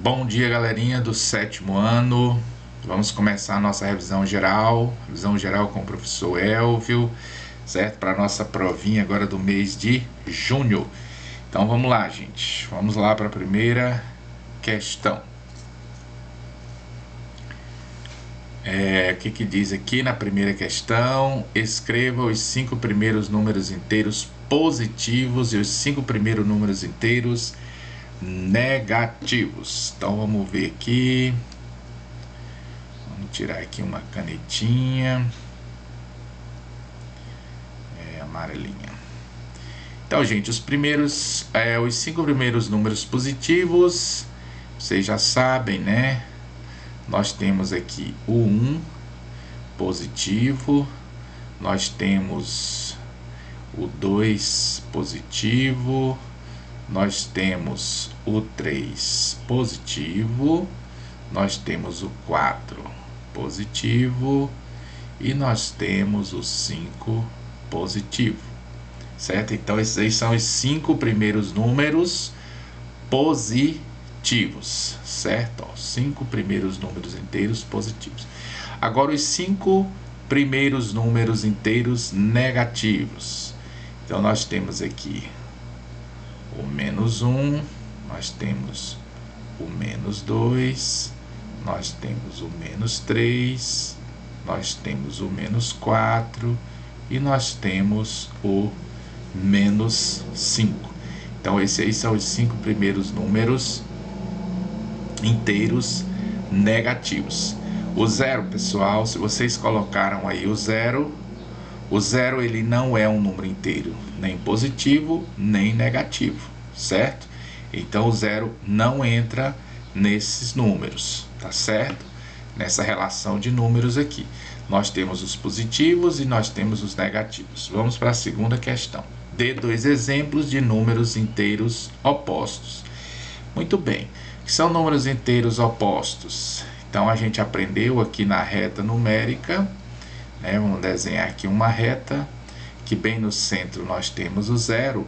Bom dia, galerinha do 7º ano. Vamos começar a nossa revisão geral com o professor Elvio, certo? Para a nossa provinha agora do mês de junho. Então vamos lá, gente. Vamos lá para a primeira questão. O que diz aqui na primeira questão? Escreva os 5 primeiros números inteiros positivos e os 5 primeiros números inteiros negativos. Então vamos ver aqui. Vamos tirar aqui uma canetinha amarelinha. Então, gente, os 5 primeiros números positivos, vocês já sabem, né? Nós temos aqui o 1 positivo, nós temos o 2 positivo, nós temos o 3 positivo, nós temos o 4 positivo e nós temos o 5 positivo, certo? Então esses aí são os 5 primeiros números positivos, certo? 5 primeiros números inteiros positivos. Agora os 5 primeiros números inteiros negativos. Então nós temos aqui o -1, nós temos o -2, nós temos o -3, nós temos o -4 e nós temos o -5. Então esses aí são os 5 primeiros números inteiros negativos. O 0, pessoal, se vocês colocaram aí o 0 ele não é um número inteiro, nem positivo, nem negativo, certo? Então o 0 não entra nesses números, tá certo? Nessa relação de números aqui. Nós temos os positivos e nós temos os negativos. Vamos para a segunda questão. Dê 2 exemplos de números inteiros opostos. Muito bem. O que são números inteiros opostos? Então a gente aprendeu aqui na reta numérica, né? Vamos desenhar aqui uma reta, que bem no centro nós temos o 0,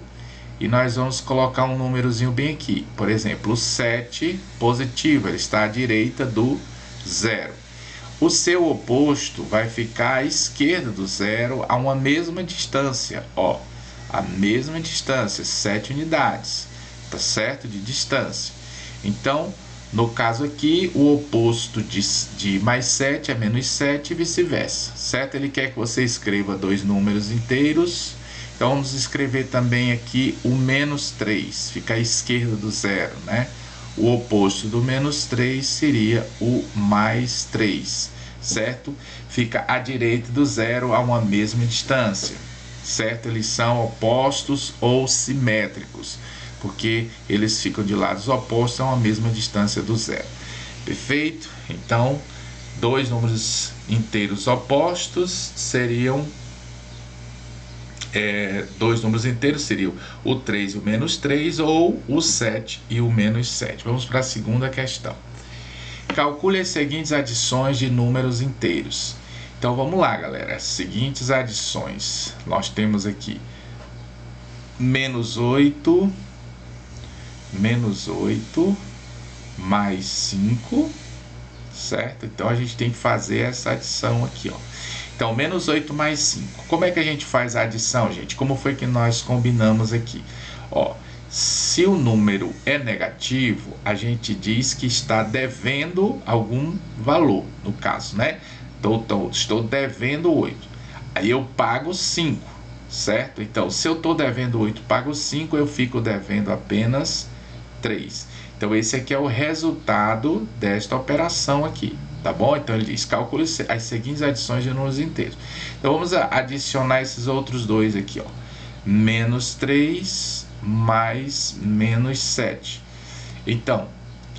e nós vamos colocar um númerozinho bem aqui. Por exemplo, o 7 positivo, ele está à direita do 0. O seu oposto vai ficar à esquerda do 0 a uma mesma distância, ó, a mesma distância, 7 unidades, tá certo? De distância. Então, no caso aqui, o oposto de mais 7 é -7 e vice-versa, certo? Ele quer que você escreva 2 números inteiros. Então, vamos escrever também aqui o -3, fica à esquerda do 0, né? O oposto do -3 seria o +3, certo? Fica à direita do 0 a uma mesma distância, certo? Eles são opostos ou simétricos, porque eles ficam de lados opostos a uma mesma distância do 0. Perfeito? Então, 2 números inteiros opostos seriam... 2 números inteiros seriam o 3 e o -3, ou o 7 e o -7. Vamos para a segunda questão. Calcule as seguintes adições de números inteiros. Então vamos lá, galera. As seguintes adições. Nós temos aqui -8 mais 5, certo? Então a gente tem que fazer essa adição aqui, ó. Então, -8 mais 5. Como é que a gente faz a adição, gente? Como foi que nós combinamos aqui? Ó, se o número é negativo, a gente diz que está devendo algum valor, no caso, né? Estou devendo 8. Aí eu pago 5, certo? Então, se eu estou devendo 8, pago 5, eu fico devendo apenas 3. Então, esse aqui é o resultado desta operação aqui. Tá bom? Então ele diz, calcule as seguintes adições de números inteiros. Então vamos adicionar esses outros dois aqui, ó. -3 mais -7. Então,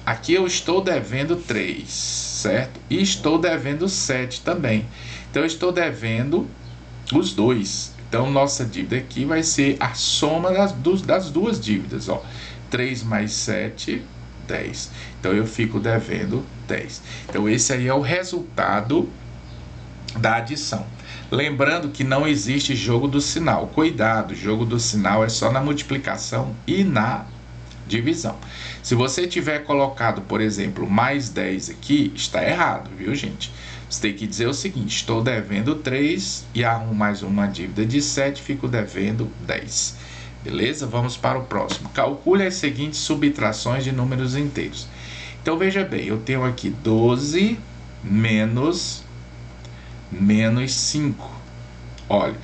aqui eu estou devendo 3, certo? E estou devendo 7 também. Então eu estou devendo os dois. Então nossa dívida aqui vai ser a soma das duas dívidas, ó. 3 mais 7... 10. Então eu fico devendo 10. Então esse aí é o resultado da adição. Lembrando que não existe jogo do sinal. Cuidado, jogo do sinal é só na multiplicação e na divisão. Se você tiver colocado, por exemplo, mais 10 aqui, está errado, viu, gente? Você tem que dizer o seguinte: estou devendo 3 e arrumo mais uma dívida de 7, fico devendo 10. Beleza? Vamos para o próximo. Calcule as seguintes subtrações de números inteiros. Então, veja bem, eu tenho aqui 12 menos 5. Olha,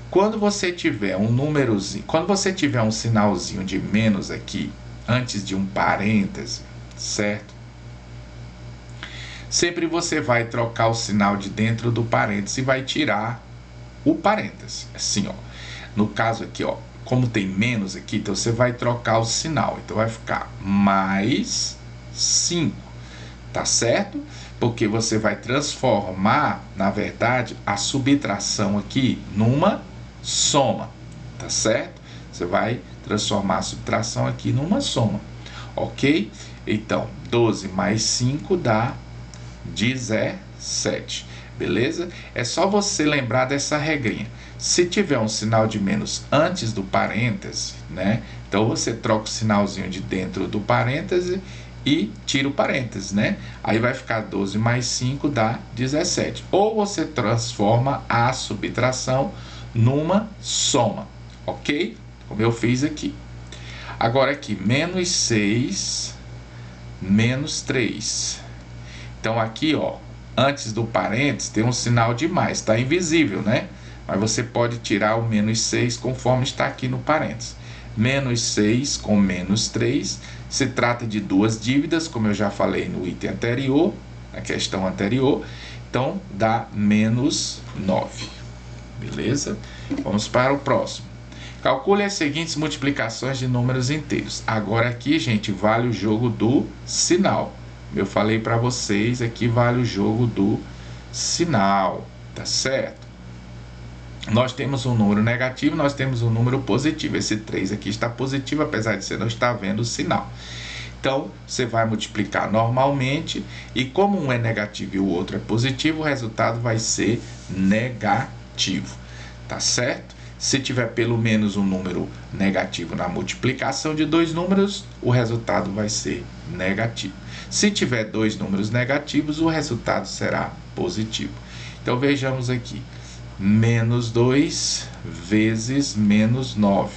quando você tiver um númerozinho, quando você tiver um sinalzinho de menos aqui, antes de um parêntese, certo? Sempre você vai trocar o sinal de dentro do parêntese e vai tirar o parêntese. Assim, ó. No caso aqui, ó, como tem menos aqui, então você vai trocar o sinal. Então vai ficar mais 5, tá certo? Porque você vai transformar, na verdade, a subtração aqui numa soma, tá certo? Você vai transformar a subtração aqui numa soma, ok? Então, 12 mais 5 dá 17, beleza? É só você lembrar dessa regrinha. Se tiver um sinal de menos antes do parêntese, né? Então você troca o sinalzinho de dentro do parêntese e tira o parêntese, né? Aí vai ficar 12 mais 5 dá 17. Ou você transforma a subtração numa soma, ok? Como eu fiz aqui. Agora aqui, menos 6, menos 3. Então aqui, ó, antes do parênteses tem um sinal de mais, está invisível, né? Mas você pode tirar o menos 6 conforme está aqui no parênteses. Menos 6 com menos 3, se trata de duas dívidas, como eu já falei no item anterior, na questão anterior. Então, dá menos 9. Beleza? Vamos para o próximo. Calcule as seguintes multiplicações de números inteiros. Agora aqui, gente, vale o jogo do sinal. Eu falei para vocês, aqui vale o jogo do sinal, tá certo? Nós temos um número negativo, nós temos um número positivo. Esse 3 aqui está positivo, apesar de você não estar vendo o sinal. Então, você vai multiplicar normalmente, e como um é negativo e o outro é positivo, o resultado vai ser negativo, tá certo? Se tiver pelo menos um número negativo na multiplicação de dois números, o resultado vai ser negativo. Se tiver dois números negativos, o resultado será positivo. Então, vejamos aqui. Menos 2 vezes menos 9.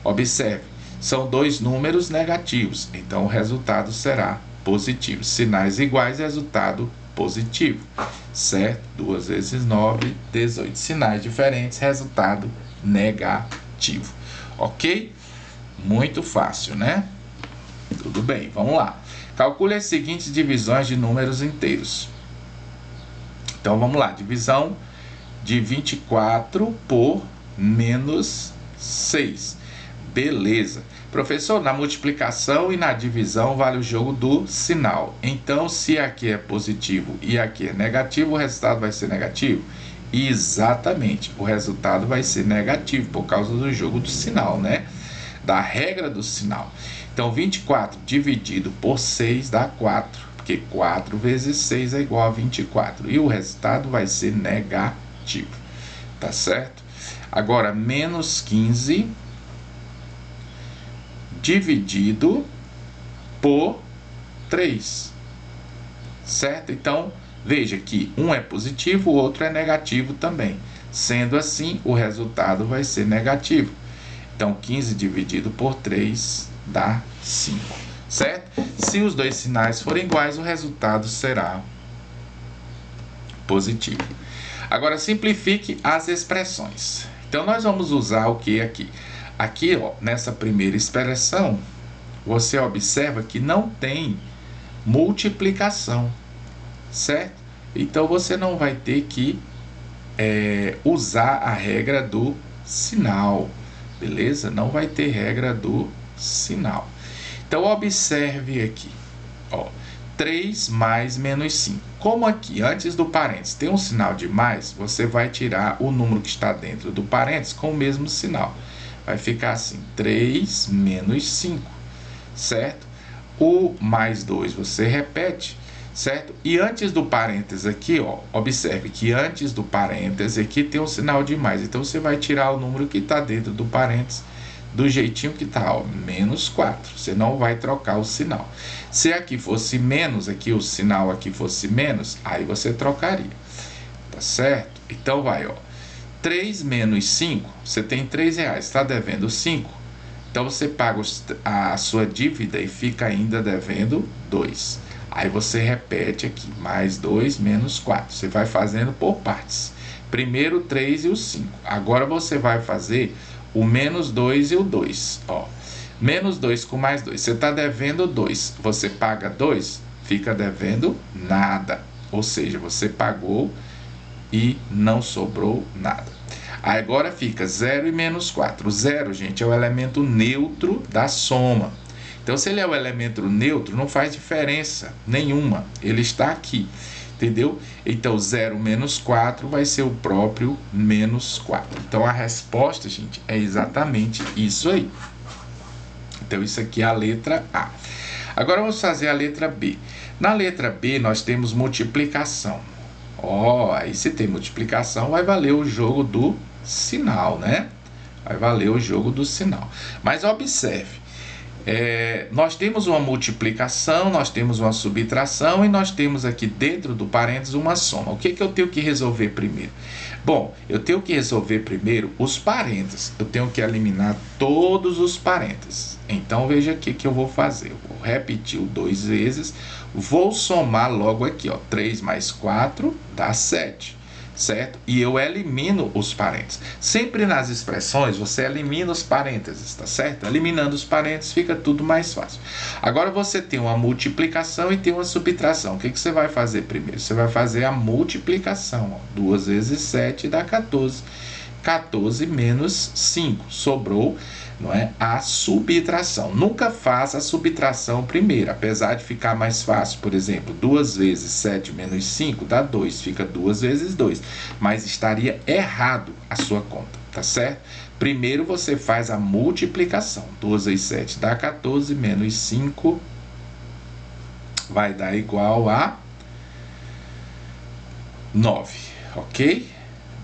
Observe, são dois números negativos, então o resultado será positivo. Sinais iguais, resultado positivo, certo? 2 vezes 9, 18. Sinais diferentes, resultado negativo. Ok? Muito fácil, né? Tudo bem, vamos lá. Calcule as seguintes divisões de números inteiros. Então, vamos lá. Divisão de 24 por menos 6. Beleza. Professor, na multiplicação e na divisão vale o jogo do sinal. Então, se aqui é positivo e aqui é negativo, o resultado vai ser negativo? Exatamente. O resultado vai ser negativo por causa do jogo do sinal, né? Da regra do sinal. Então, 24 dividido por 6 dá 4. Porque 4 vezes 6 é igual a 24. E o resultado vai ser negativo. Tá certo? Agora, menos 15 dividido por 3. Certo? Então, veja que um é positivo, o outro é negativo também. Sendo assim, o resultado vai ser negativo. Então, 15 dividido por 3 dá 5. Certo? Se os dois sinais forem iguais, o resultado será positivo. Agora, simplifique as expressões. Então, nós vamos usar o que aqui? Aqui, ó, nessa primeira expressão, você observa que não tem multiplicação, certo? Então, você não vai ter que usar a regra do sinal, beleza? Não vai ter regra do sinal. Então, observe aqui, ó, 3 mais menos 5. Como aqui, antes do parênteses, tem um sinal de mais, você vai tirar o número que está dentro do parênteses com o mesmo sinal. Vai ficar assim, 3 menos 5, certo? O mais 2 você repete, certo? E antes do parênteses aqui, ó, observe que antes do parênteses aqui tem um sinal de mais. Então, você vai tirar o número que está dentro do parênteses, do jeitinho que tá, ó, menos 4. Você não vai trocar o sinal. Se aqui fosse menos, aqui o sinal aqui fosse menos, aí você trocaria. Tá certo? Então vai, ó. 3 menos 5, você tem R$3, está devendo 5. Então você paga a sua dívida e fica ainda devendo 2. Aí você repete aqui, mais 2 menos 4. Você vai fazendo por partes. Primeiro o 3 e o 5. Agora você vai fazer o menos 2 e o 2. Ó, menos 2 com mais 2. Você está devendo 2. Você paga 2, fica devendo nada. Ou seja, você pagou e não sobrou nada. Agora fica 0 e menos 4. O 0, gente, é o elemento neutro da soma. Então, se ele é o elemento neutro, não faz diferença nenhuma. Ele está aqui, entendeu? Então, 0 menos 4 vai ser o próprio menos 4. Então, a resposta, gente, é exatamente isso aí. Então, isso aqui é a letra A. Agora, vamos fazer a letra B. Na letra B, nós temos multiplicação. Ó, aí se tem multiplicação, vai valer o jogo do sinal, né? Vai valer o jogo do sinal. Mas observe, nós temos uma multiplicação, nós temos uma subtração e nós temos aqui dentro do parênteses uma soma. O que eu tenho que resolver primeiro? Bom, eu tenho que resolver primeiro os parênteses. Eu tenho que eliminar todos os parênteses. Então, veja aqui que eu vou fazer. Eu vou repetir o 2 vezes. Vou somar logo aqui, ó. 3 mais 4 dá 7. Certo? E eu elimino os parênteses. Sempre nas expressões, você elimina os parênteses, tá certo? Eliminando os parênteses, fica tudo mais fácil. Agora, você tem uma multiplicação e tem uma subtração. O que você vai fazer primeiro? Você vai fazer a multiplicação. Ó. 2 vezes 7 dá 14. 14 menos 5. Sobrou, não é? A subtração. Nunca faça a subtração primeiro, apesar de ficar mais fácil. Por exemplo, 2 vezes 7 menos 5 dá 2, fica 2 vezes 2. Mas estaria errado a sua conta, tá certo? Primeiro você faz a multiplicação. 2 vezes 7 dá 14, menos 5 vai dar igual a 9, ok?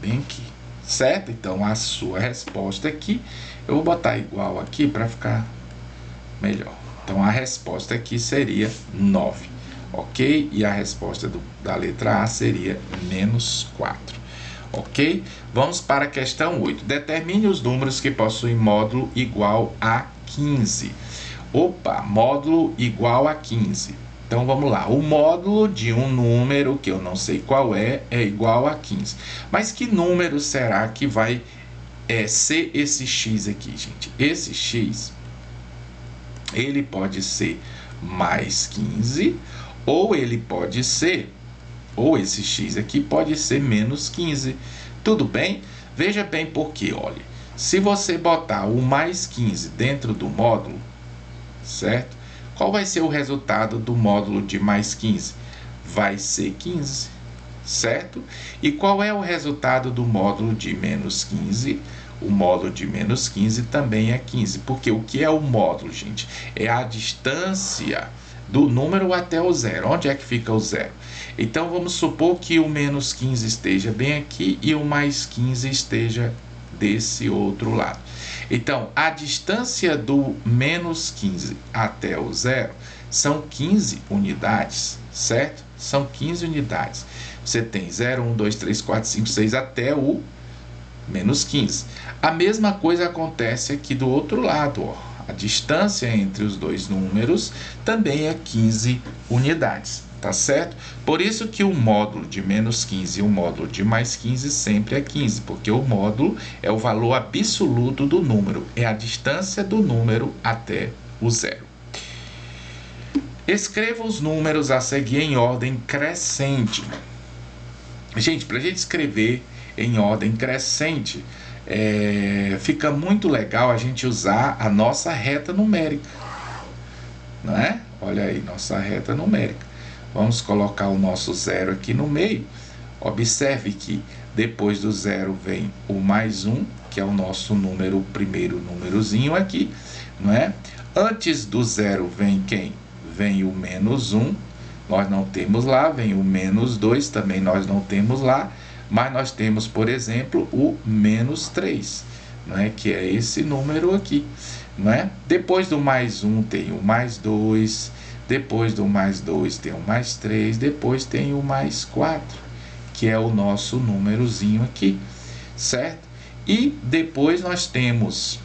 Bem aqui, certo? Então, a sua resposta aqui, eu vou botar igual aqui para ficar melhor. Então, a resposta aqui seria 9, ok? E a resposta da letra A seria menos 4, ok? Vamos para a questão 8. Determine os números que possuem módulo igual a 15. Opa, módulo igual a 15. Então, vamos lá. O módulo de um número, que eu não sei qual é igual a 15. Mas que número será que vai ser esse x aqui, gente? Esse x, ele pode ser mais 15, ou ele pode ser, ou esse x aqui pode ser menos 15. Tudo bem? Veja bem porque, olha, se você botar o mais 15 dentro do módulo, certo? Qual vai ser o resultado do módulo de mais 15? Vai ser 15, certo? E qual é o resultado do módulo de menos 15? O módulo de menos 15 também é 15. Porque o que é o módulo, gente? É a distância do número até o zero. Onde é que fica o zero? Então, vamos supor que o menos 15 esteja bem aqui e o mais 15 esteja desse outro lado. Então, a distância do menos 15 até o zero são 15 unidades, certo? São 15 unidades. Você tem 0, 1, 2, 3, 4, 5, 6 até o menos 15. A mesma coisa acontece aqui do outro lado, ó. A distância entre os dois números também é 15 unidades. Tá certo? Por isso que o módulo de menos 15 e o módulo de mais 15 sempre é 15, porque o módulo é o valor absoluto do número, é a distância do número até o zero. Escreva os números a seguir em ordem crescente. Gente, para a gente escrever em ordem crescente, fica muito legal a gente usar a nossa reta numérica, não é? Olha aí, nossa reta numérica. Vamos colocar o nosso zero aqui no meio. Observe que depois do zero vem o mais 1, que é o nosso número, o primeiro númerozinho aqui, não é? Antes do zero vem quem? Vem o menos 1, nós não temos lá. Vem o menos 2, também nós não temos lá. Mas nós temos, por exemplo, o menos 3. não é? Que é esse número aqui, não é? Depois do mais 1 tem o mais 2, depois do mais 2 tem o mais 3, depois tem o mais 4, que é o nosso númerozinho aqui, certo? E depois nós temos...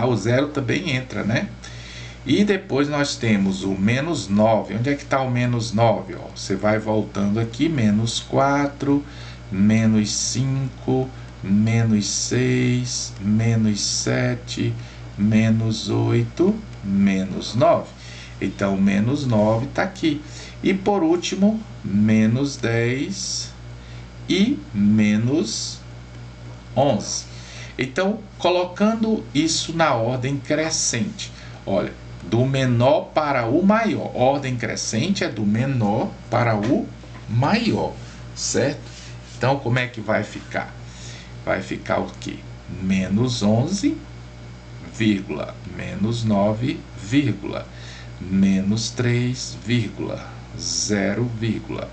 o zero também entra, né? E depois nós temos o menos 9. Onde é que está o menos 9? Ó, você vai voltando aqui, menos 4, menos 5, menos 6, menos 7, menos 8, menos 9. Então, menos 9 está aqui. E por último, menos 10 e menos 11. Então, colocando isso na ordem crescente, olha, do menor para o maior. Ordem crescente é do menor para o maior, certo? Então, como é que vai ficar? Vai ficar o quê? Menos 11, vírgula, menos 9, vírgula, menos 3, vírgula, 0, vírgula,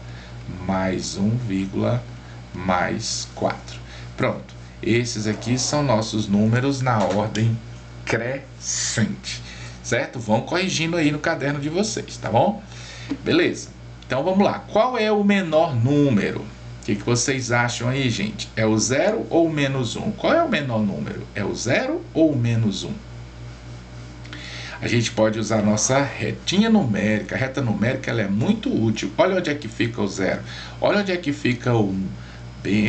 mais 1, vírgula, mais 4. Pronto. Esses aqui são nossos números na ordem crescente, certo? Vão corrigindo aí no caderno de vocês, tá bom? Beleza. Então, vamos lá. Qual é o menor número? O que vocês acham aí, gente? É o 0 ou o menos 1? Qual é o menor número? É o 0 ou o menos 1? A gente pode usar a nossa retinha numérica. A reta numérica ela é muito útil. Olha onde é que fica o 0. Olha onde é que fica o 1.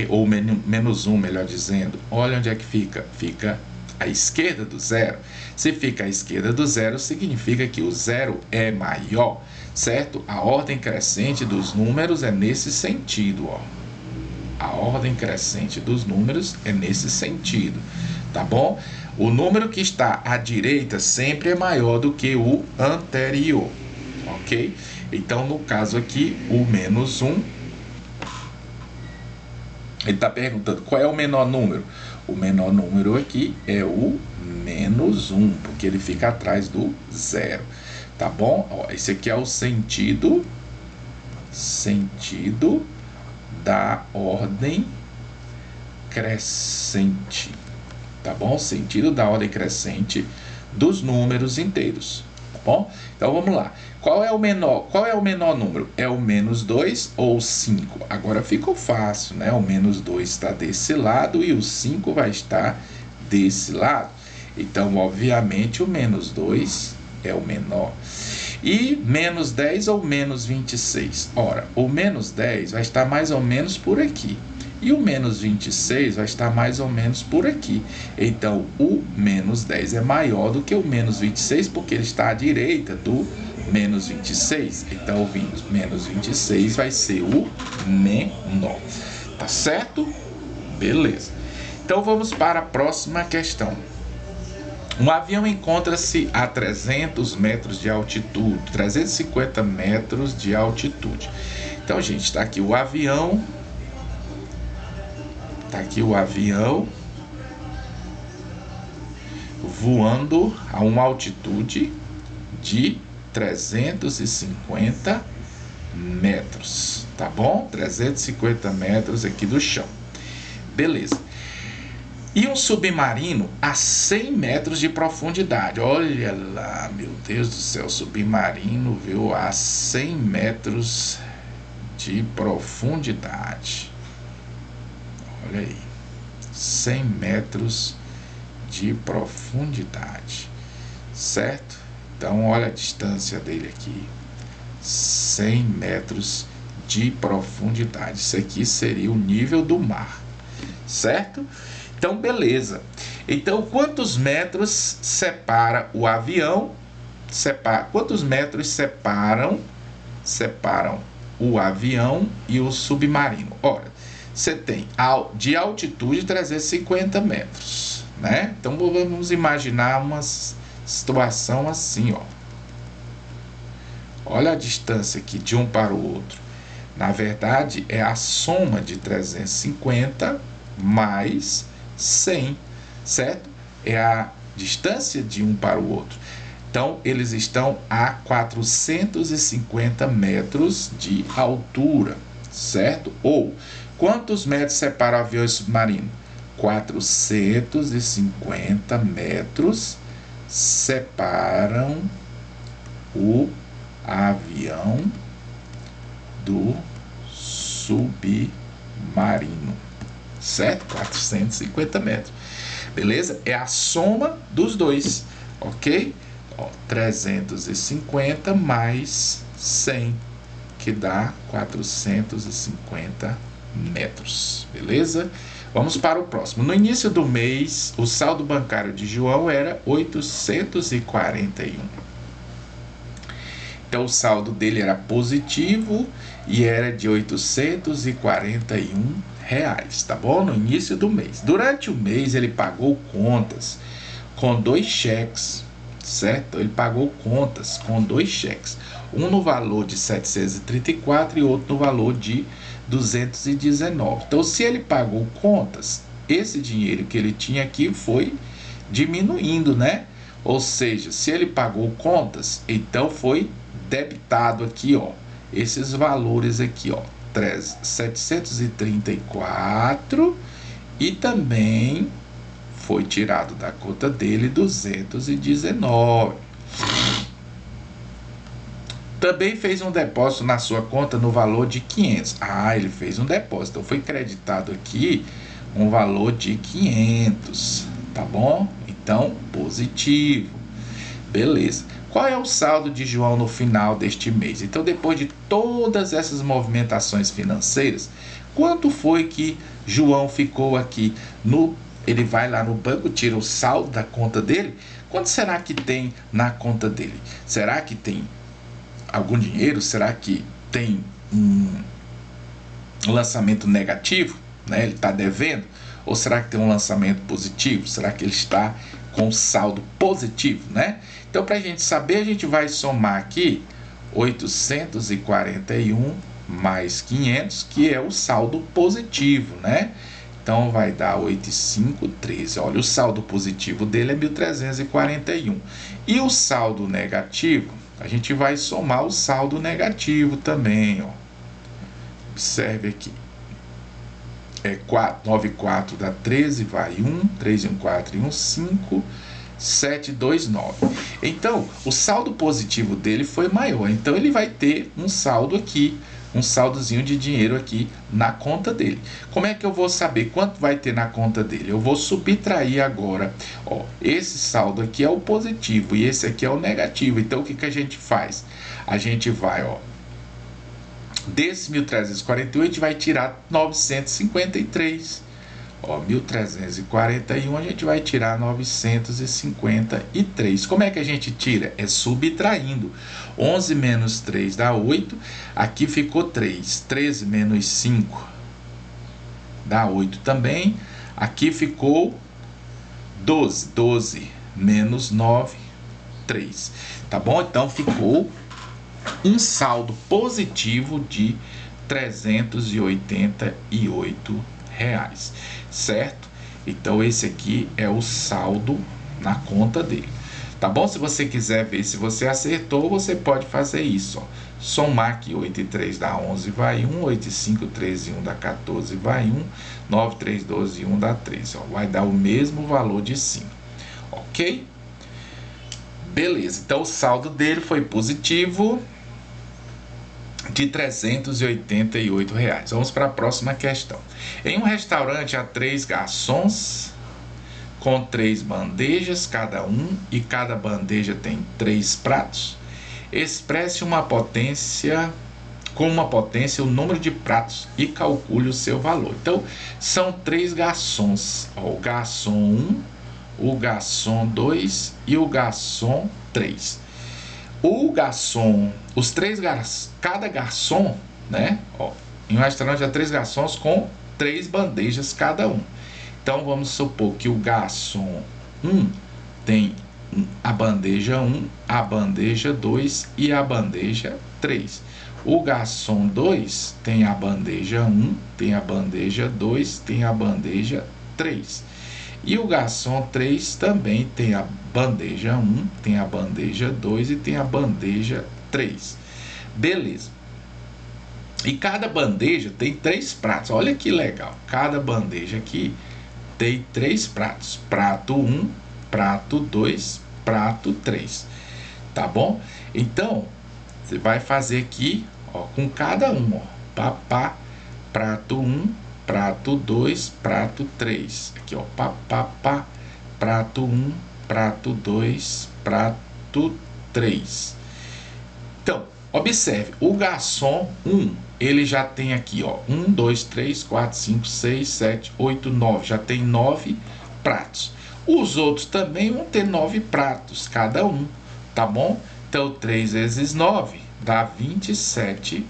Ou menos 1, melhor dizendo. Olha onde é que fica. Fica à esquerda do 0. Se fica à esquerda do 0, significa que o 0 é maior, certo? A ordem crescente dos números é nesse sentido, ó. A ordem crescente dos números é nesse sentido, tá bom? O número que está à direita sempre é maior do que o anterior, ok? Então, no caso aqui, o menos 1... Ele está perguntando qual é o menor número. O menor número aqui é o menos 1, porque ele fica atrás do 0. Tá bom? Ó, esse aqui é o sentido da ordem crescente. Tá bom? Sentido da ordem crescente dos números inteiros. Tá bom? Então vamos lá. Qual é o menor número? É o menos 2 ou 5? Agora ficou fácil, né? O menos 2 está desse lado e o 5 vai estar desse lado. Então, obviamente, o menos 2 é o menor. E menos 10 ou menos 26? Ora, o menos 10 vai estar mais ou menos por aqui. E o menos 26 vai estar mais ou menos por aqui. Então, o menos 10 é maior do que o menos 26, porque ele está à direita do menos 26. Então, o menos 26 vai ser o menor. Tá certo? Beleza. Então, vamos para a próxima questão. Um avião encontra-se a 300 metros de altitude, 350 metros de altitude. Então, gente, está aqui o avião. Está aqui o avião voando a uma altitude de 350 metros, tá bom? 350 metros aqui do chão. Beleza. E um submarino a 100 metros de profundidade. Olha lá, meu Deus do céu, submarino, viu? A 100 metros de profundidade. Olha aí, 100 metros de profundidade, certo? Então, olha a distância dele aqui, 100 metros de profundidade. Isso aqui seria o nível do mar, certo? Então, beleza. Então, quantos metros separa o avião? Quantos metros separam o avião e o submarino? Ora, você tem de altitude 350 metros, né? Então, vamos imaginar uma situação assim, ó. Olha a distância aqui de um para o outro. Na verdade, é a soma de 350 mais 100, certo? É a distância de um para o outro. Então, eles estão a 450 metros de altura, certo? Ou, quantos metros separa o avião e o submarino? 450 metros separam o avião do submarino, certo? 450 metros, beleza? É a soma dos dois, ok? Ó, 350 mais 100, que dá 450 metros, beleza? Vamos para o próximo. No início do mês, o saldo bancário de João era 841. Então, o saldo dele era positivo e era de 841 reais, tá bom? No início do mês. Durante o mês, ele pagou contas com 2 cheques, certo? Ele pagou contas com 2 cheques. Um no valor de 734 e outro no valor de 219. Então, se ele pagou contas, esse dinheiro que ele tinha aqui foi diminuindo, né? Ou seja, se ele pagou contas, então foi debitado aqui, ó, esses valores aqui, ó, 734, e também foi tirado da conta dele 219. Também fez um depósito na sua conta no valor de 500. Ah, ele fez um depósito. Então, foi creditado aqui um valor de 500, tá bom? Então, positivo. Beleza. Qual é o saldo de João no final deste mês? Então, depois de todas essas movimentações financeiras, quanto foi que João ficou aqui no... Ele vai lá no banco, tira o saldo da conta dele. Quanto será que tem na conta dele? Será que tem algum dinheiro? Será que tem um lançamento negativo, né? Ele está devendo? Ou será que tem um lançamento positivo? Será que ele está com saldo positivo, né? Então, para a gente saber, a gente vai somar aqui 841 mais 500, que é o saldo positivo, né? Então, vai dar 8513. Olha, o saldo positivo dele é 1.341. E o saldo negativo, a gente vai somar o saldo negativo também, ó. Observe aqui. 94 dá 13, vai 1, 3 e 1, 4 e 1, 5, 7, 2, 9. Então, o saldo positivo dele foi maior. Então, ele vai ter um saldo aqui, um saldozinho de dinheiro aqui na conta dele. Como é que eu vou saber quanto vai ter na conta dele? Eu vou subtrair agora, ó, esse saldo aqui é o positivo e esse aqui é o negativo. Então, o que que a gente faz? A gente vai, ó, desse 1.341, a gente vai tirar 953. Ó, 1.341, a gente vai tirar 953. Como é que a gente tira? É subtraindo. 11 menos 3 dá 8. Aqui ficou 3. 13 menos 5 dá 8 também. Aqui ficou 12. 12 menos 9, 3. Tá bom? Então, ficou um saldo positivo de 388 reais, certo? Então, esse aqui é o saldo na conta dele, tá bom? Se você quiser ver se você acertou, você pode fazer isso, ó. Somar aqui, 8 e 3 dá 11, vai 1, 8 e 5, 13 e 1 dá 14, vai 1, 9, 3, 12 e 1 dá 13, ó. Vai dar o mesmo valor de 5, ok? Beleza, então o saldo dele foi positivo de 388 reais. Vamos para a próxima questão. Em um restaurante há 3 garçons com 3 bandejas cada um, e cada bandeja tem 3 pratos. Expresse com uma potência o número de pratos e calcule o seu valor. Então, são 3 garçons, ó, o garçom 1, o garçom 2 e o garçom 3. O garçom, cada garçom, né? Ó, em um restaurante há 3 garçons com 3 bandejas cada um. Então, vamos supor que o garçom 1 tem a bandeja 1, a bandeja 2 e a bandeja 3. O garçom 2 tem a bandeja 1, tem a bandeja 2, tem a bandeja 3. E o garçom 3 também tem a bandeja 1, tem a bandeja 2 e tem a bandeja 3. Beleza. E cada bandeja tem 3 pratos. Olha que legal. Cada bandeja aqui Tem 3 pratos. Prato 1, prato 2, prato 3. Tá bom? Então, você vai fazer aqui, ó, com cada um, ó. Papá, prato 1, prato 2, prato 3. Aqui, ó, papá, prato 1, prato 2, prato 3. Então, observe, o garçom 1, ele já tem aqui, ó, 1, 2, 3, 4, 5, 6, 7, 8, 9. Já tem 9 pratos. Os outros também vão ter 9 pratos, cada um, tá bom? Então, 3 vezes 9 dá 27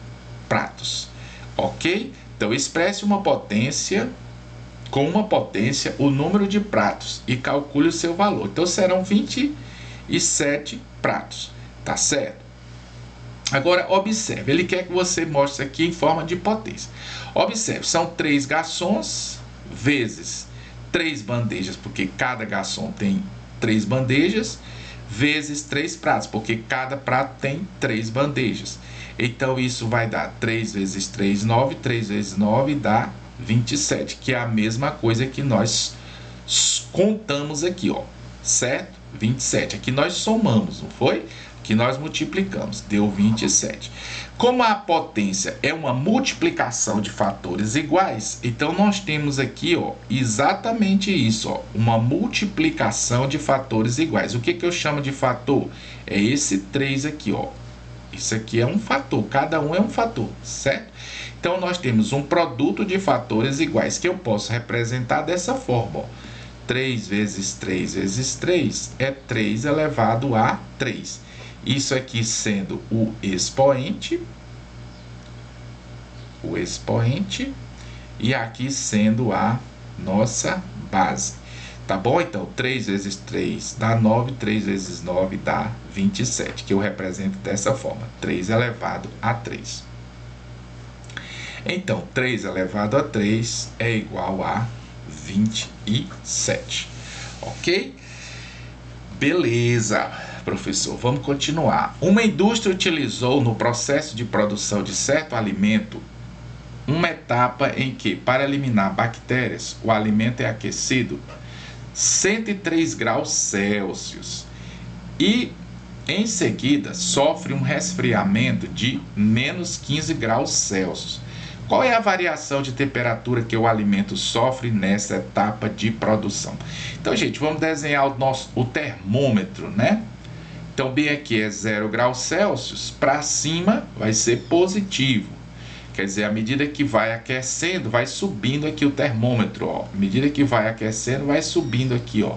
pratos, ok? Então, expresse uma potência, com uma potência, o número de pratos e calcule o seu valor. Então, serão 27 pratos, tá certo? Agora, observe, ele quer que você mostre aqui em forma de potência. Observe, são 3 garçons vezes 3 bandejas, porque cada garçom tem 3 bandejas, vezes 3 pratos, porque cada prato tem 3 bandejas. Então, isso vai dar 3 vezes 3, 9, 3 vezes 9 dá 27, que é a mesma coisa que nós contamos aqui, ó, certo? 27, aqui nós somamos, não foi? Que nós multiplicamos, deu 27. Como a potência é uma multiplicação de fatores iguais, então nós temos aqui, ó, exatamente isso, ó, uma multiplicação de fatores iguais. O que eu chamo de fator? É esse 3 aqui, ó. Isso aqui é um fator, cada um é um fator, certo? Então nós temos um produto de fatores iguais que eu posso representar dessa forma, ó. 3 vezes 3 vezes 3 é 3 elevado a 3. Isso aqui sendo o expoente, e aqui sendo a nossa base. Tá bom? Então, 3 vezes 3 dá 9, 3 vezes 9 dá 27, que eu represento dessa forma, 3 elevado a 3. Então, 3 elevado a 3 é igual a 27, ok? Beleza, professor, vamos continuar. Uma indústria utilizou no processo de produção de certo alimento uma etapa em que, para eliminar bactérias, o alimento é aquecido 103 graus Celsius e, em seguida, sofre um resfriamento de menos 15 graus Celsius. Qual é a variação de temperatura que o alimento sofre nessa etapa de produção? Então, gente, vamos desenhar o termômetro, né? Então, bem aqui é 0 graus Celsius, para cima vai ser positivo. Quer dizer, à medida que vai aquecendo, vai subindo aqui o termômetro, ó. À medida que vai aquecendo, vai subindo aqui, ó.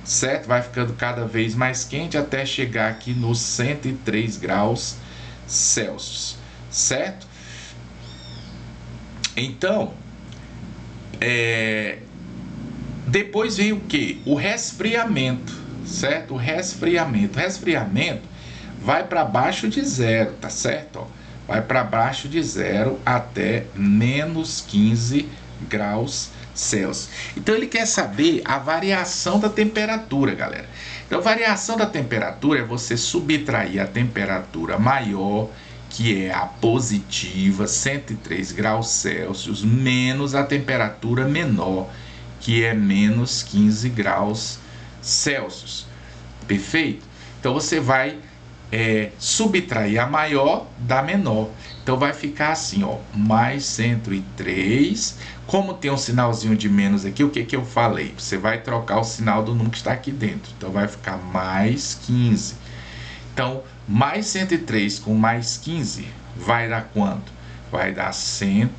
Certo? Vai ficando cada vez mais quente até chegar aqui nos 103 graus Celsius. Certo? Então, depois vem o que? O resfriamento, certo? O resfriamento vai para baixo de 0, tá certo? Ó, vai para baixo de 0 até menos 15 graus Celsius. Então, ele quer saber a variação da temperatura, galera. Então, variação da temperatura é você subtrair a temperatura maior, que é a positiva, 103 graus Celsius, menos a temperatura menor, que é menos 15 graus Celsius. Perfeito? Então, você vai subtrair a maior da menor. Então, vai ficar assim, ó, mais 103. Como tem um sinalzinho de menos aqui, o que eu falei? Você vai trocar o sinal do número que está aqui dentro. Então, vai ficar mais 15. Então, mais 103 com mais 15 vai dar quanto? Vai dar 100.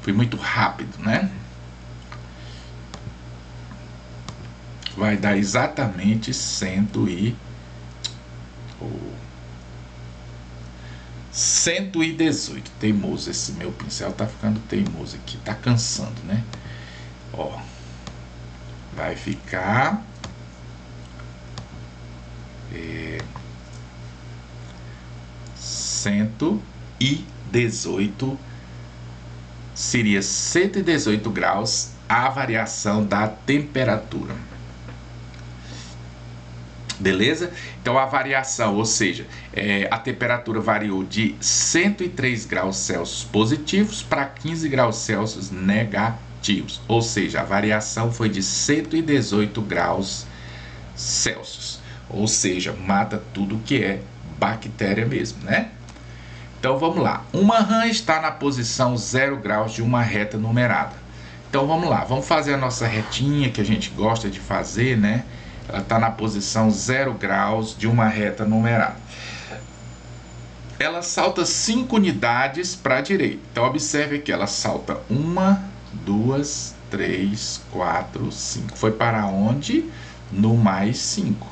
Fui muito rápido, né? Vai dar exatamente 118. Teimoso, esse meu pincel tá ficando teimoso aqui, tá cansando, né? Ó, vai ficar 118, seria 118 graus a variação da temperatura. Beleza? Então a variação, ou seja, a temperatura variou de 103 graus Celsius positivos para 15 graus Celsius negativos. Ou seja, a variação foi de 118 graus Celsius. Ou seja, mata tudo que é bactéria mesmo, né? Então vamos lá. Uma rã está na posição 0 graus de uma reta numerada. Então vamos lá, vamos fazer a nossa retinha que a gente gosta de fazer, né? Ela está na posição 0 graus de uma reta numerada. Ela salta 5 unidades para a direita. Então observe que ela salta 1, 2, 3, 4, 5. Foi para onde? No mais 5,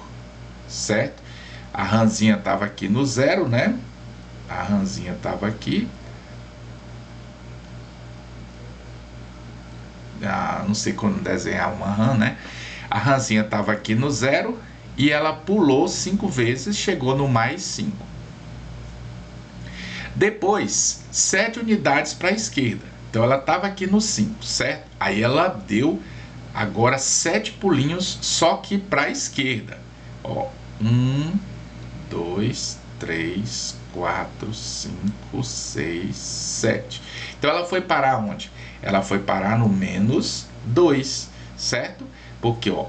certo? A rãzinha estava aqui no 0, né? A rãzinha estava aqui. Não sei como desenhar uma rã, né? A rãzinha estava aqui no 0 e ela pulou 5 vezes, chegou no mais 5. Depois, 7 unidades para a esquerda. Então ela estava aqui no 5, certo? Aí ela deu agora 7 pulinhos, só que para a esquerda. Ó, 1, 2, 3, 4, 5, 6, 7. Então ela foi parar onde? Ela foi parar no menos 2, certo? Porque, ó,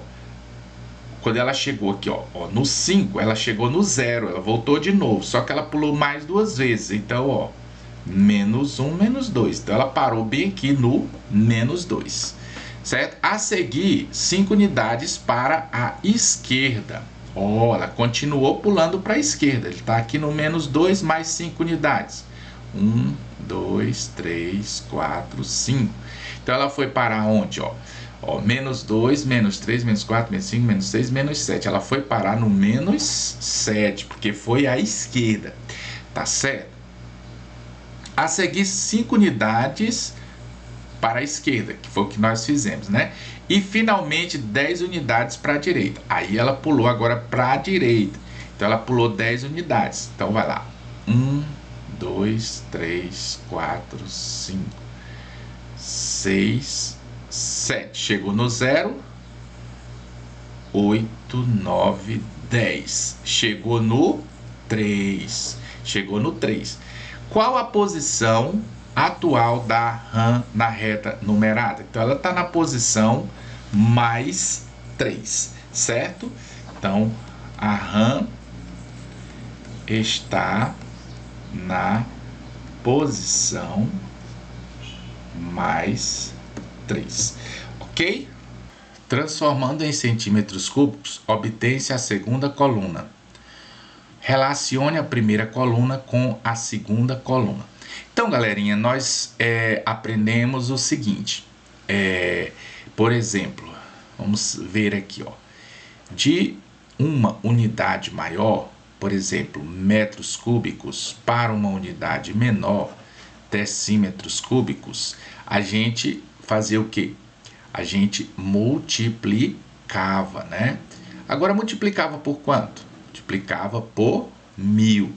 quando ela chegou aqui, ó, no 5, ela chegou no 0, ela voltou de novo, só que ela pulou mais 2 vezes. Então, ó, menos 1, menos 2. Então ela parou bem aqui no menos 2, certo? A seguir, 5 unidades para a esquerda. Ó, ela continuou pulando para a esquerda. Ele está aqui no menos 2 mais 5 unidades. 1, 2, 3, 4, 5. Então ela foi para onde, ó? Ó, menos 2, menos 3, menos 4, menos 5, menos 6, menos 7. Ela foi parar no menos 7, porque foi à esquerda. Tá certo? A seguir, 5 unidades para a esquerda, que foi o que nós fizemos, né? E finalmente 10 unidades para a direita. Aí ela pulou agora para a direita. Então ela pulou 10 unidades. Então vai lá. 1, 2, 3, 4, 5, 6, 7. Chegou no 0. 8, 9, 10. Chegou no 3. Chegou no 3. Qual a posição atual da rã na reta numerada? Então ela está na posição mais 3, certo? Então a rã está na posição mais 3, ok? Transformando em centímetros cúbicos, obtém-se a segunda coluna. Relacione a primeira coluna com a segunda coluna. Então, galerinha, nós aprendemos o seguinte. Por exemplo, vamos ver aqui, ó. De uma unidade maior, por exemplo, metros cúbicos, para uma unidade menor, decímetros cúbicos, a gente fazia o quê? A gente multiplicava, né? Agora multiplicava por quanto? Multiplicava por 1000,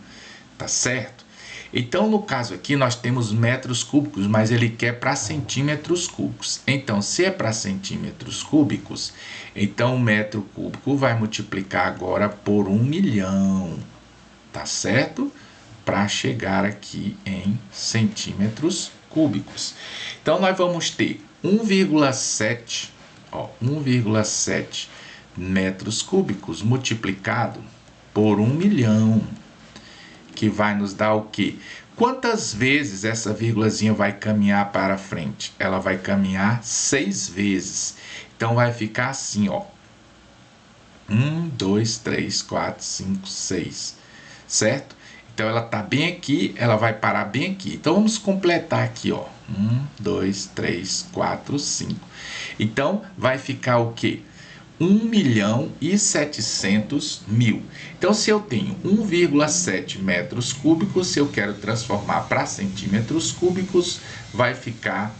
tá certo? Então, no caso aqui, nós temos metros cúbicos, mas ele quer para centímetros cúbicos. Então, se é para centímetros cúbicos, então o metro cúbico vai multiplicar agora por 1.000.000, tá certo? Para chegar aqui em centímetros cúbicos. Então, nós vamos ter 1,7, ó, 1,7 metros cúbicos multiplicado por 1.000.000, que vai nos dar o quê? Quantas vezes essa vírgulazinha vai caminhar para frente? Ela vai caminhar 6 vezes. Então vai ficar assim, ó. 1, 2, 3, 4, 5, 6. Certo? Então ela tá bem aqui, ela vai parar bem aqui. Então vamos completar aqui, ó. 1, 2, 3, 4, 5. Então vai ficar o quê? 1.700.000. Então, se eu tenho 1,7 metros cúbicos, se eu quero transformar para centímetros cúbicos, vai ficar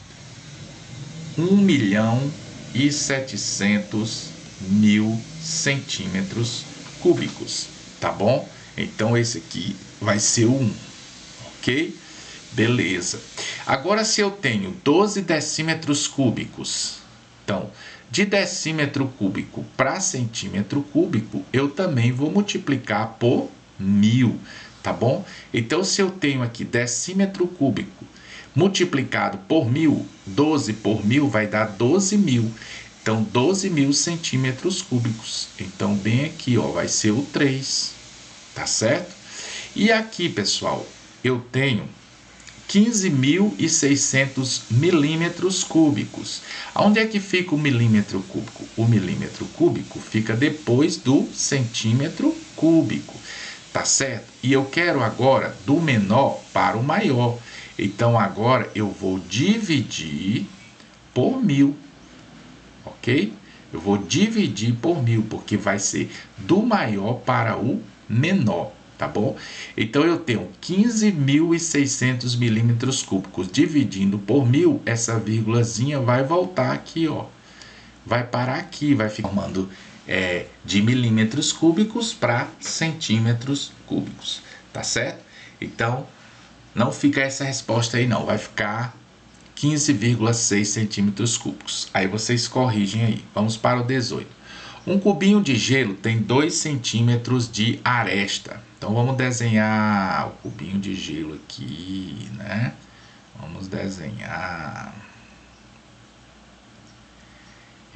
1.700.000 centímetros cúbicos, tá bom? Então, esse aqui vai ser o 1, ok? Beleza. Agora, se eu tenho 12 decímetros cúbicos, então, De decímetro cúbico para centímetro cúbico, eu também vou multiplicar por 1000, tá bom? Então, se eu tenho aqui decímetro cúbico multiplicado por 1000, 12 por 1000 vai dar 12.000. Então, 12.000 centímetros cúbicos. Então, bem aqui, ó, vai ser o 3, tá certo? E aqui, pessoal, eu tenho 15.600 milímetros cúbicos. Onde é que fica o milímetro cúbico? O milímetro cúbico fica depois do centímetro cúbico, tá certo? E eu quero agora do menor para o maior. Então, agora eu vou dividir por 1000, ok? Eu vou dividir por 1000, porque vai ser do maior para o menor, tá bom? Então, eu tenho 15.600 milímetros cúbicos. Dividindo por 1000, essa vírgulazinha vai voltar aqui, ó. Vai parar aqui, vai ficar formando de milímetros cúbicos para centímetros cúbicos, tá certo? Então, não fica essa resposta aí não, vai ficar 15,6 centímetros cúbicos. Aí vocês corrigem aí. Vamos para o 18. Um cubinho de gelo tem 2 centímetros de aresta. Então, vamos desenhar o cubinho de gelo aqui, né? Vamos desenhar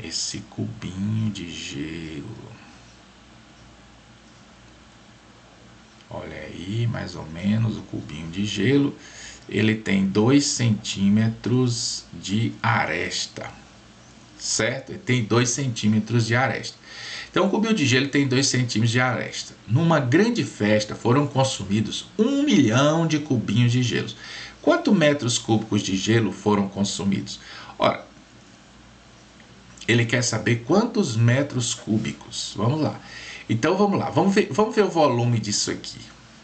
esse cubinho de gelo. Olha aí, mais ou menos, o cubinho de gelo. Ele tem 2 centímetros de aresta, certo? Ele tem 2 centímetros de aresta. Então, o cubinho de gelo tem 2 centímetros de aresta. Numa grande festa, foram consumidos 1 milhão de cubinhos de gelo. Quantos metros cúbicos de gelo foram consumidos? Ora, ele quer saber quantos metros cúbicos. Vamos lá. Então, vamos lá. Vamos ver o volume disso aqui,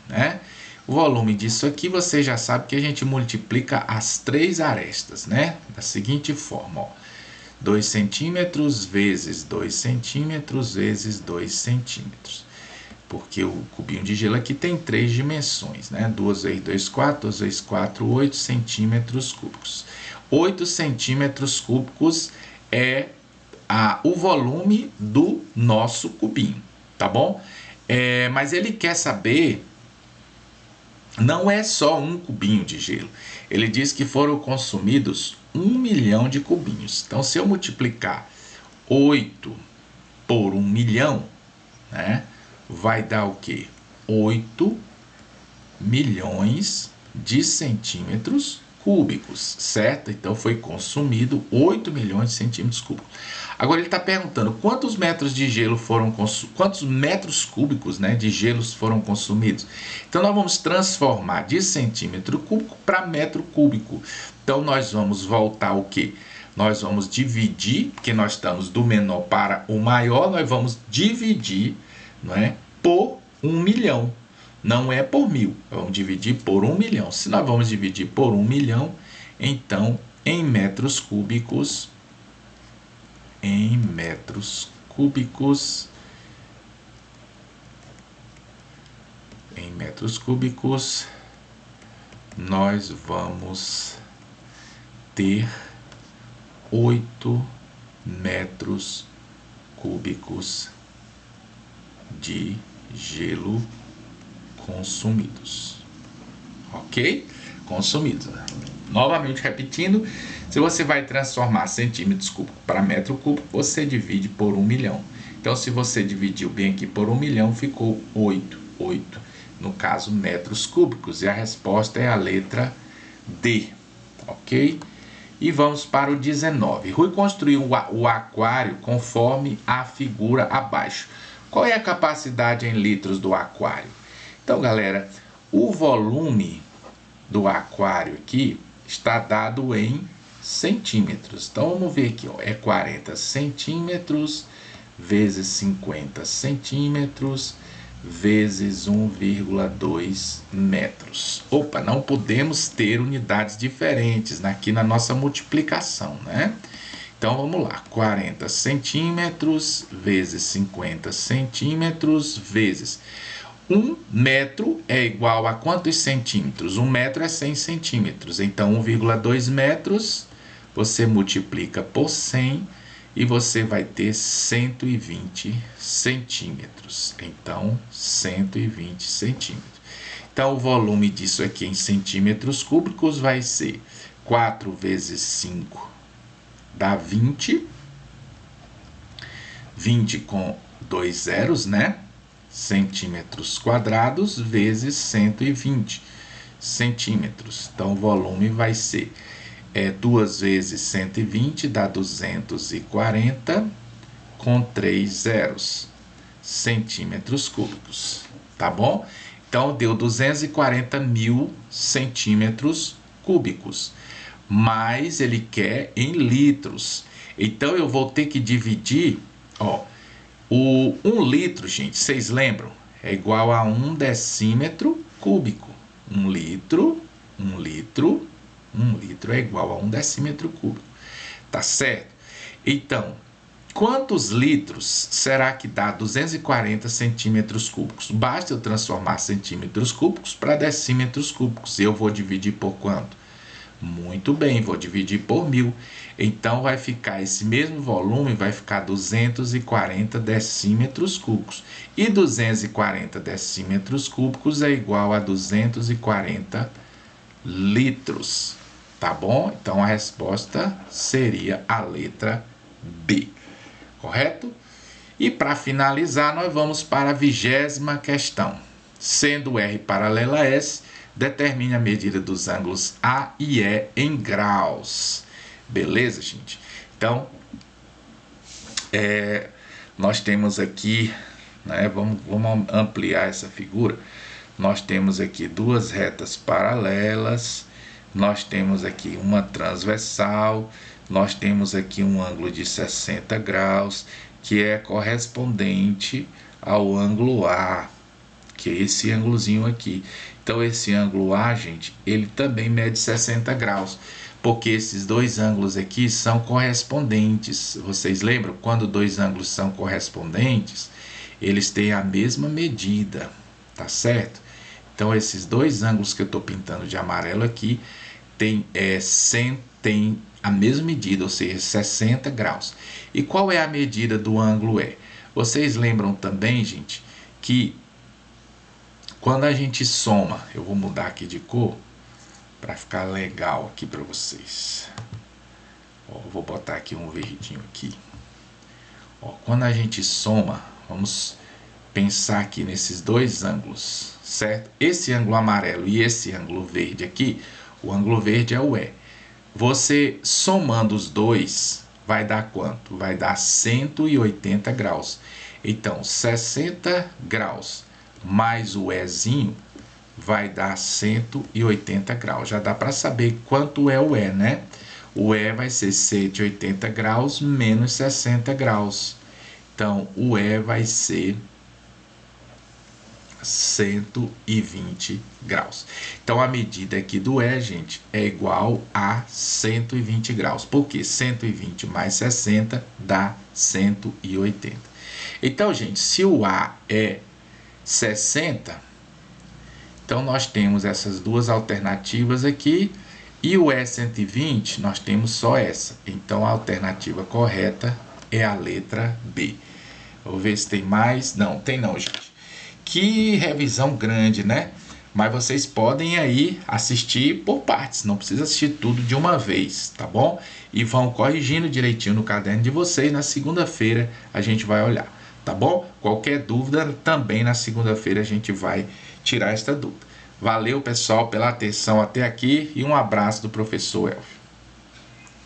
né? O volume disso aqui, você já sabe que a gente multiplica as 3 arestas, né? Da seguinte forma, ó. 2 centímetros vezes 2 centímetros vezes 2 centímetros. Porque o cubinho de gelo aqui tem 3 dimensões, né? 2 vezes 2, 4, 2 vezes 4, 8 centímetros cúbicos. 8 centímetros cúbicos é o volume do nosso cubinho, tá bom? Mas ele quer saber, não é só um cubinho de gelo. Ele diz que foram consumidos 1 milhão de cubinhos. Então, se eu multiplicar 8 por 1 milhão, né, vai dar o quê? 8 milhões de centímetros cúbicos, certo? Então, foi consumido 8 milhões de centímetros cúbicos. Agora, ele está perguntando quantos metros de gelo foram consumidos, quantos metros cúbicos, né, de gelos foram consumidos. Então, nós vamos transformar de centímetro cúbico para metro cúbico. Então, nós vamos voltar o quê? Nós vamos dividir, porque nós estamos do menor para o maior, nós vamos dividir, não é, por 1 milhão. Não é por 1000, vamos dividir por 1 milhão. Se nós vamos dividir por 1 milhão, então, em metros cúbicos, nós vamos ter 8 metros cúbicos de gelo consumidos, ok? Consumidos. Novamente repetindo, se você vai transformar centímetros cúbicos para metro cúbico, você divide por 1 milhão. Então, se você dividiu bem aqui por 1 milhão, ficou 8, no caso, metros cúbicos. E a resposta é a letra D, ok? E vamos para o 19. Rui construiu o aquário conforme a figura abaixo. Qual é a capacidade em litros do aquário? Então, galera, o volume do aquário aqui está dado em centímetros. Então, vamos ver aqui, ó, é 40 centímetros vezes 50 centímetros vezes 1,2 metros. Opa, não podemos ter unidades diferentes aqui na nossa multiplicação, né? Então, vamos lá, 40 centímetros vezes 50 centímetros vezes 1 metro é igual a quantos centímetros? 1 metro é 100 centímetros. Então, 1,2 metros, você multiplica por 100 e você vai ter 120 centímetros. Então, 120 centímetros. Então, o volume disso aqui em centímetros cúbicos vai ser 4 vezes 5 dá 20. 20 com 2 zeros, né? Centímetros quadrados vezes 120 centímetros. Então, o volume vai ser 2 vezes 120 dá 240 com 3 zeros centímetros cúbicos, tá bom? Então, deu 240 mil centímetros cúbicos, mas ele quer em litros. Então, eu vou ter que dividir, ó, o 1 litro, gente, vocês lembram? É igual a 1 decímetro cúbico. 1 litro é igual a 1 decímetro cúbico. Tá certo? Então, quantos litros será que dá 240 centímetros cúbicos? Basta eu transformar centímetros cúbicos para decímetros cúbicos. Eu vou dividir por quanto? Muito bem, vou dividir por 1000. Então, vai ficar esse mesmo volume, vai ficar 240 decímetros cúbicos. E 240 decímetros cúbicos é igual a 240 litros. Tá bom? Então, a resposta seria a letra B. Correto? E para finalizar, nós vamos para a 20ª questão. Sendo R paralela a S, determine a medida dos ângulos A e E em graus. Beleza, gente? Então, nós temos aqui, né, vamos ampliar essa figura. Nós temos aqui duas retas paralelas, nós temos aqui uma transversal, nós temos aqui um ângulo de 60 graus, que é correspondente ao ângulo A, que é esse ângulozinho aqui. Então, esse ângulo A, gente, ele também mede 60 graus, porque esses dois ângulos aqui são correspondentes. Vocês lembram? Quando dois ângulos são correspondentes, eles têm a mesma medida, tá certo? Então, esses dois ângulos que eu estou pintando de amarelo aqui tem a mesma medida, ou seja, 60 graus. E qual é a medida do ângulo E? Vocês lembram também, gente, que quando a gente soma, eu vou mudar aqui de cor para ficar legal aqui para vocês. Ó, vou botar aqui um verdinho aqui. Ó, quando a gente soma, vamos pensar aqui nesses dois ângulos, certo? Esse ângulo amarelo e esse ângulo verde aqui, o ângulo verde é o E. Você somando os dois, vai dar quanto? Vai dar 180 graus. Então, 60 graus mais o Ezinho vai dar 180 graus. Já dá para saber quanto é o E, né? O E vai ser 180 graus menos 60 graus. Então, o E vai ser 120 graus. Então, a medida aqui do E, gente, é igual a 120 graus. Porque 120 mais 60 dá 180. Então, gente, se o A é 60, então nós temos essas duas alternativas aqui. E o E 120, nós temos só essa. Então, a alternativa correta é a letra B. Vou ver se tem mais. Não, tem não, gente. Que revisão grande, né? Mas vocês podem aí assistir por partes, não precisa assistir tudo de uma vez, tá bom? E vão corrigindo direitinho no caderno de vocês. Na segunda-feira a gente vai olhar, tá bom? Qualquer dúvida, também na segunda-feira a gente vai tirar esta dúvida. Valeu, pessoal, pela atenção até aqui e um abraço do professor Elfio.